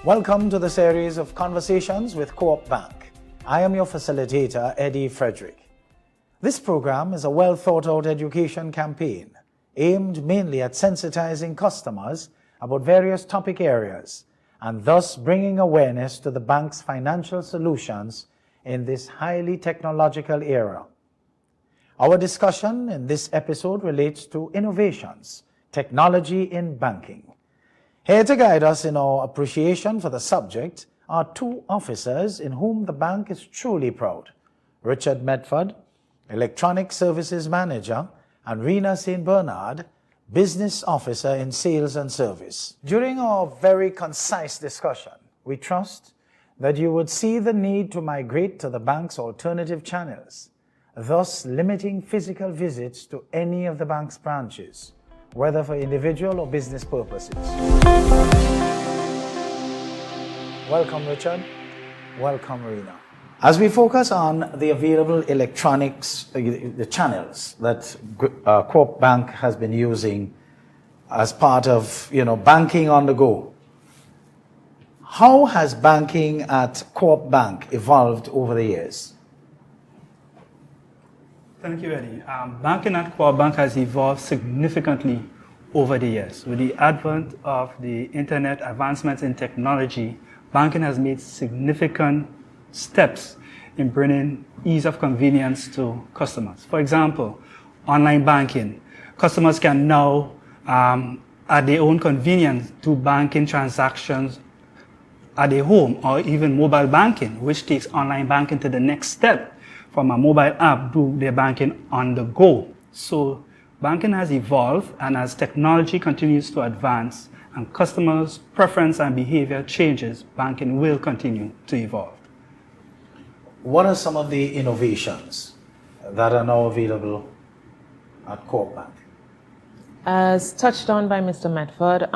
Welcome to the series of Conversations with Co-op Bank. I am your facilitator, Eddie Frederick. This program is a well-thought-out education campaign aimed mainly at sensitizing customers about various topic areas and thus bringing awareness to the bank's financial solutions in this highly technological era. Our discussion in this episode relates to innovations, technology in banking. Here to guide us in our appreciation for the subject are two officers in whom the bank is truly proud. Richard Medford, Electronic Services Manager, and Rina St. Bernard, Business Officer in Sales and Service. During our very concise discussion, we trust that you would see the need to migrate to the bank's alternative channels, thus limiting physical visits to any of the bank's branches, whether for individual or business purposes. Welcome, Richard. Welcome, Rina. As we focus on the available electronics, the channels that Co-op Bank has been using as part of, banking on the go, how has banking at Co-op Bank evolved over the years? Thank you, Eddie. Banking at Co-op Bank has evolved significantly over the years. With the advent of the internet, advancements in technology, banking has made significant steps in bringing ease of convenience to customers. For example, online banking. Customers can now, at their own convenience, do banking transactions at their home, or even mobile banking, which takes online banking to the next step. From a mobile app, do their banking on the go. So banking has evolved, and as technology continues to advance and customers' preference and behavior changes, banking will continue to evolve. What are some of the innovations that are now available at Co-op Bank? As touched on by Mr. Medford,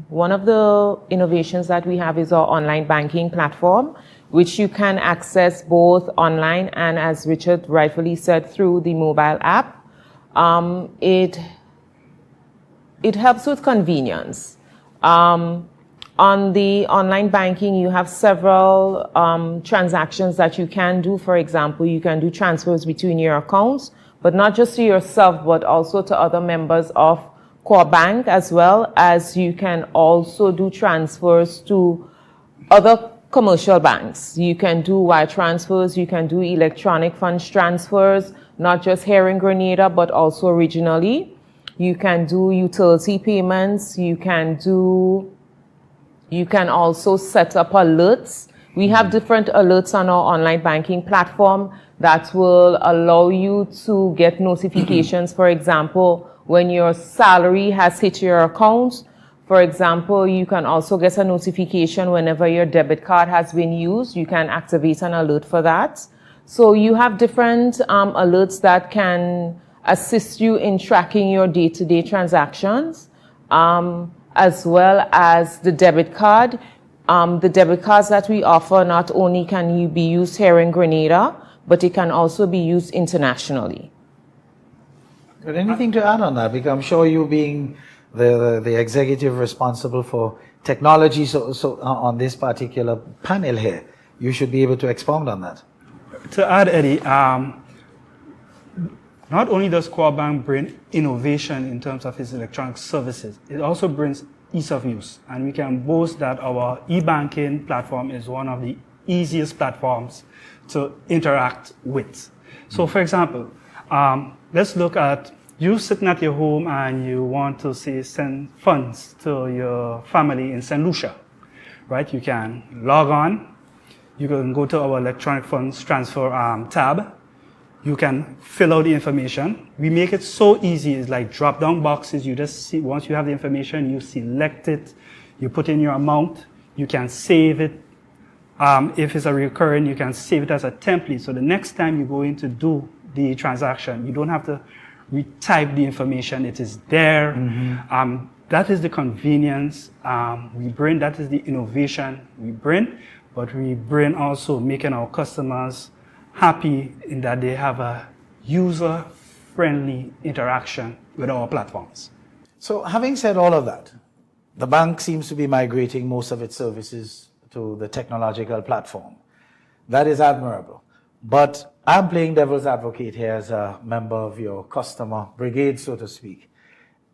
one of the innovations that we have is our online banking platform, which you can access both online and, as Richard rightfully said, through the mobile app. It helps with convenience. On the online banking, you have several transactions that you can do. For example, you can do transfers between your accounts, but not just to yourself, but also to other members of Co-op Bank, as well as you can also do transfers to other commercial banks. You can do wire transfers, you can do electronic funds transfers, not just here in Grenada, but also regionally. You can do utility payments, you can also set up alerts. We have different alerts on our online banking platform that will allow you to get notifications. For example, when your salary has hit your account, for example, you can also get a notification whenever your debit card has been used. You can activate an alert for that. So you have different alerts that can assist you in tracking your day-to-day transactions, as well as the debit card. The debit cards that we offer, not only can you be used here in Grenada, but it can also be used internationally. Got anything to add on that? Because I'm sure you being the executive responsible for technology so on this particular panel here, you should be able to expound on that. To add, Eddie, not only does Co-op Bank bring innovation in terms of its electronic services, it also brings ease of use. And we can boast that our e-banking platform is one of the easiest platforms to interact with. So for example, let's look at you sitting at your home and you want to, say, send funds to your family in St. Lucia, right? You can log on, you can go to our electronic funds transfer tab, you can fill out the information. We make it so easy, it's like drop-down boxes. You just see, once you have the information, you select it, you put in your amount, you can save it. If it's a recurring, you can save it as a template. So the next time you go in to do the transaction, you don't have to retype the information, it is there. Mm-hmm. That is the convenience we bring, that is the innovation we bring, but we bring also making our customers happy in that they have a user-friendly interaction with our platforms. So having said all of that, the bank seems to be migrating most of its services to the technological platform. That is admirable. But I'm playing devil's advocate here as a member of your customer brigade, so to speak.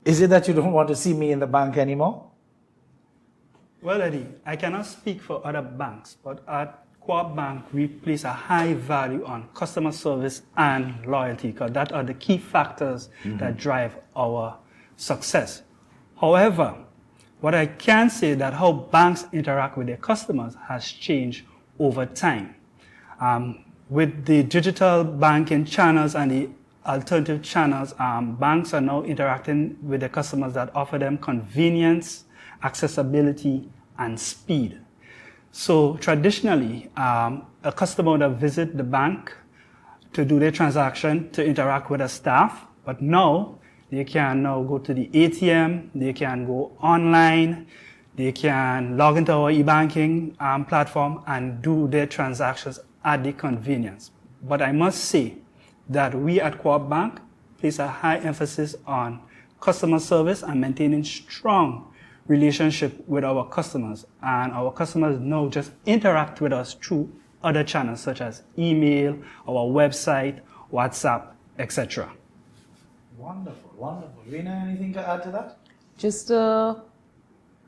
Is it that you don't want to see me in the bank anymore? Well, Eddie, I cannot speak for other banks, but at Co-op Bank, we place a high value on customer service and loyalty, because that are the key factors that drive our success. However, what I can say that how banks interact with their customers has changed over time. With the digital banking channels and the alternative channels, banks are now interacting with their customers that offer them convenience, accessibility, and speed. So traditionally, a customer would have visited the bank to do their transaction, to interact with a staff, but now they can now go to the ATM, they can go online, they can log into our e-banking platform and do their transactions at the convenience. But I must say that we at Co-op Bank place a high emphasis on customer service and maintaining strong relationship with our customers. And our customers now just interact with us through other channels such as email, our website, WhatsApp, etc. Wonderful, wonderful. Rina, anything to add to that? Just to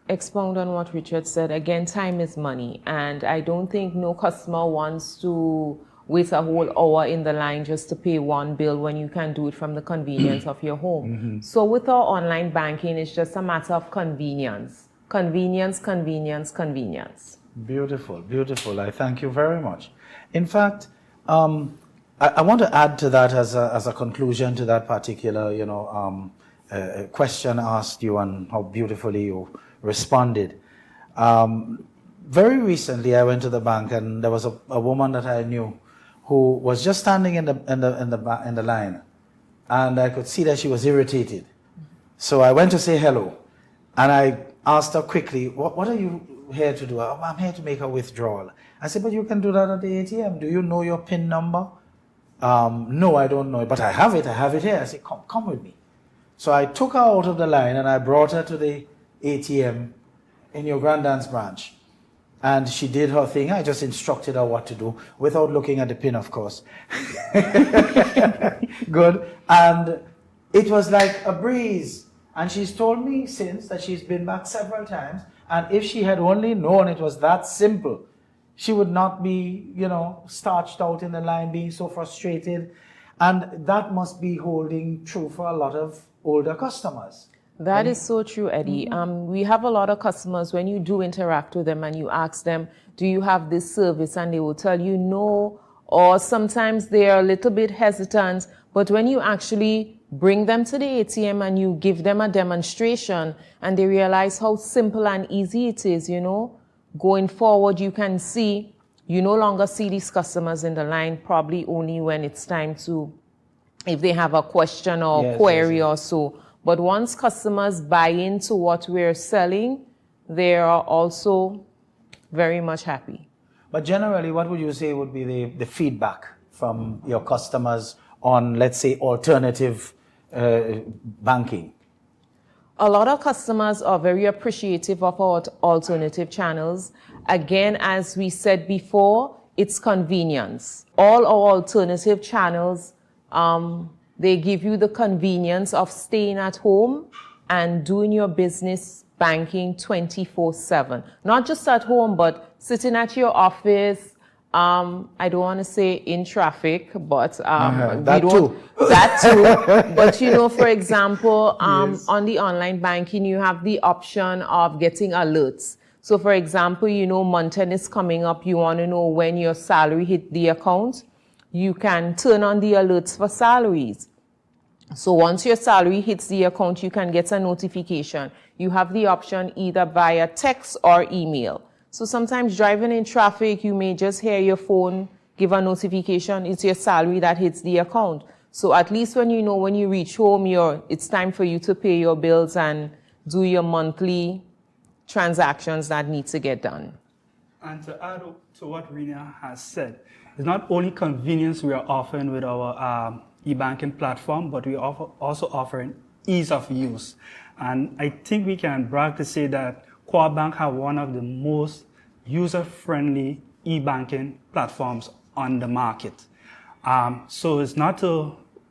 expound on what Richard said, again, time is money. And I don't think no customer wants to wait a whole hour in the line just to pay one bill when you can do it from the convenience of your home. So with our online banking, it's just a matter of convenience. Convenience, convenience, convenience. Beautiful, beautiful. I thank you very much. In fact, I want to add to that as a conclusion to that particular, question asked you and how beautifully you responded. Very recently, I went to the bank and there was a woman that I knew who was just standing in the line, and I could see that she was irritated. So I went to say hello, and I asked her quickly, "What are you here to do?" "Oh, I'm here to make a withdrawal." I said, "But you can do that at the ATM. Do you know your PIN number?" "No, I don't know it, but I have it here." I said, "Come with me." So I took her out of the line and I brought her to the ATM in your granddad's branch. And she did her thing. I just instructed her what to do without looking at the pin, of course. Good. And it was like a breeze. And she's told me since that she's been back several times. And if she had only known it was that simple, she would not be, starched out in the line, being so frustrated. And that must be holding true for a lot of older customers. That is so true, Eddie. We have a lot of customers, when you do interact with them and you ask them, do you have this service? And they will tell you no, or sometimes they are a little bit hesitant. But when you actually bring them to the ATM and you give them a demonstration and they realize how simple and easy it is, going forward, you can see, you no longer see these customers in the line, probably only when it's time to, if they have a question or query or so. But once customers buy into what we're selling, they are also very much happy. But generally, what would you say would be the feedback from your customers on, let's say, alternative banking? A lot of customers are very appreciative of our alternative channels. Again, as we said before, it's convenience. All our alternative channels, they give you the convenience of staying at home and doing your business banking 24/7. Not just at home, but sitting at your office. I don't want to say in traffic, but that too. That too. But for example, on the online banking, you have the option of getting alerts. So for example, month end is coming up. You want to know when your salary hit the account. You can turn on the alerts for salaries. So once your salary hits the account, you can get a notification. You have the option either via text or email. So sometimes driving in traffic, you may just hear your phone give a notification. It's your salary that hits the account. So at least when you reach home, it's time for you to pay your bills and do your monthly transactions that need to get done. And to add to what Rina has said, it's not only convenience we are offering with our e-banking platform, but we are also offering ease of use. And I think we can brag to say that Co-op Bank have one of the most user-friendly e-banking platforms on the market. So it's not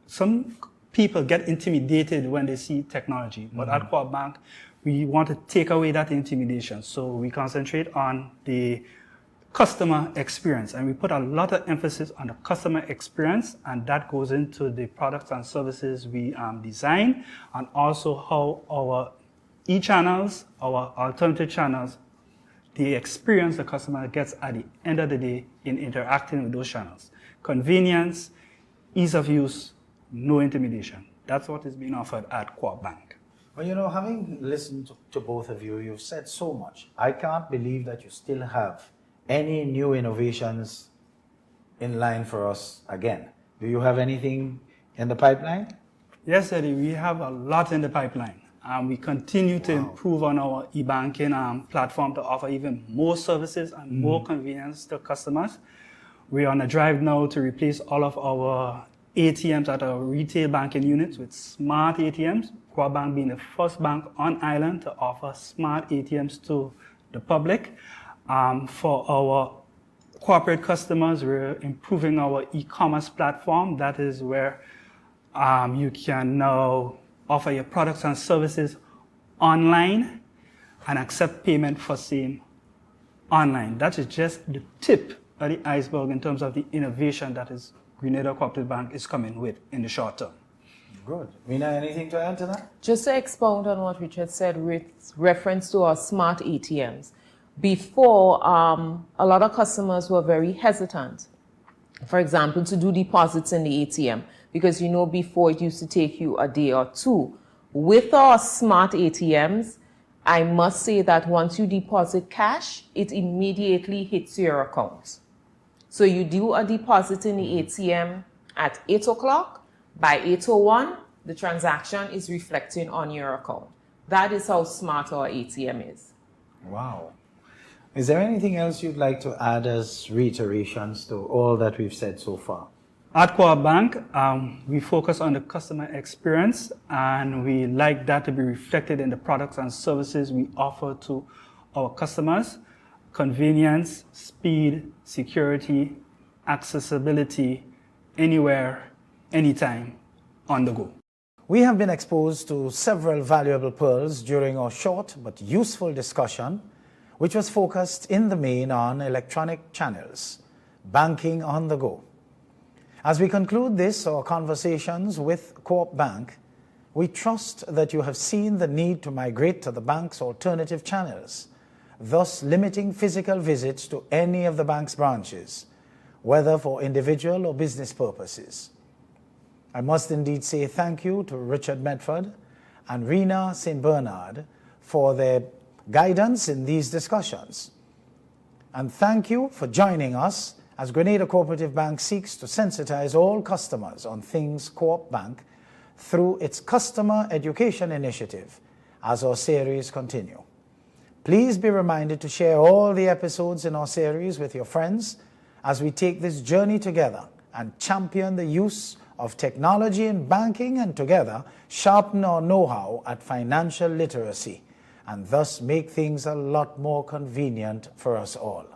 some people get intimidated when they see technology, but at Co-op Bank, we want to take away that intimidation. So we concentrate on the customer experience, and we put a lot of emphasis on the customer experience, and that goes into the products and services we design, and also how our e-channels, our alternative channels, the experience the customer gets at the end of the day in interacting with those channels. Convenience, ease of use, no intimidation. That's what is being offered at Co-op Bank. Well, you know, having listened to both of you, you've said so much. I can't believe that you still have any new innovations in line for us again. Do you have anything in the pipeline? Yes, Eddie, we have a lot in the pipeline. We continue to improve on our e-banking platform to offer even more services and more convenience to customers. We're on a drive now to replace all of our ATMs at our retail banking units with smart ATMs. Co-op Bank being the first bank on island to offer smart ATMs to the public. For our corporate customers, we're improving our e-commerce platform. That is where you can now offer your products and services online and accept payment for same online. That is just the tip of the iceberg in terms of the innovation that is Grenada Co-operative Bank is coming with in the short term. Good. Rina, anything to add to that? Just to expound on what Richard said with reference to our smart ATMs. Before, a lot of customers were very hesitant, for example, to do deposits in the ATM, because you know before it used to take you a day or two. With our smart ATMs, I must say that once you deposit cash, it immediately hits your account. So you do a deposit in the ATM at 8 o'clock, by 8:01, the transaction is reflecting on your account. That is how smart our ATM is. Wow. Is there anything else you'd like to add as reiterations to all that we've said so far? At Co-op Bank, we focus on the customer experience, and we like that to be reflected in the products and services we offer to our customers. Convenience, speed, security, accessibility, anywhere, anytime, on the go. We have been exposed to several valuable pearls during our short but useful discussion, which was focused in the main on electronic channels, banking on the go. As we conclude this, our conversations with Co-op Bank, we trust that you have seen the need to migrate to the bank's alternative channels, thus limiting physical visits to any of the bank's branches, whether for individual or business purposes. I must indeed say thank you to Richard Medford and Rina St. Bernard for their guidance in these discussions. And thank you for joining us as Grenada Co-operative Bank seeks to sensitize all customers on things Co-op Bank through its customer education initiative as our series continue. Please be reminded to share all the episodes in our series with your friends as we take this journey together and champion the use of technology in banking, and together sharpen our know-how at financial literacy and thus make things a lot more convenient for us all.